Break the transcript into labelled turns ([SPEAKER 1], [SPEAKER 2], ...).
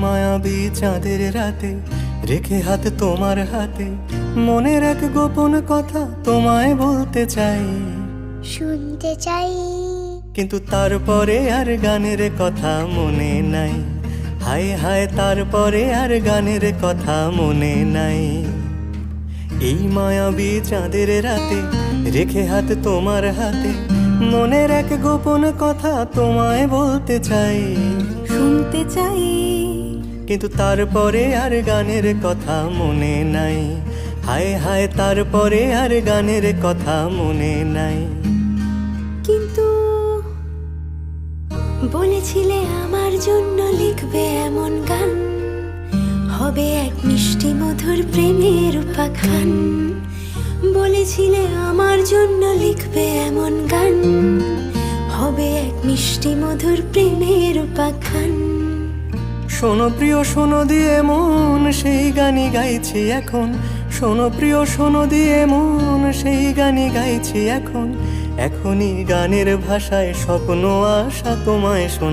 [SPEAKER 1] মায়াবী চাঁদের রাতে রেখে হাত তোমার হাতে মনের এক গোপন কথা তোমায় বলতে চাই,
[SPEAKER 2] শুনতে চাই।
[SPEAKER 1] কিন্তু তারপরে আর গানের কথা মনে নাই। হায় হায়, তারপরে আর গানের কথা মনে নাই। এই মায়াবী চাঁদের রাতে রেখে হাত তোমার হাতে মনের এক গোপন কথা তোমায় বলতে চাই,
[SPEAKER 3] শুনতে চাই।
[SPEAKER 1] কিন্তু তারপরে আর গানের কথা মনে নাই। হায় হায়, তারপরে আর গানের কথা মনে নাই।
[SPEAKER 3] কিন্তু বলেছিলে আমার জন্য লিখবে এমন গান, হবে এক মিষ্টি মধুর প্রেমের উপাখ্যান। বলেছিলে আমার জন্য লিখবে এমন গান, হবে এক মিষ্টি মধুর প্রেমের উপাখ্যান।
[SPEAKER 1] শোনো প্রিয়, শোনো দিয়ে মন সেই গানই গাইছি এখন। শোনো প্রিয়, শোনো দিয়ে মন সেই গানই গাইছি এখন। এখনই গানের ভাষায় স্বপ্ন আশা তোমায় শোনা।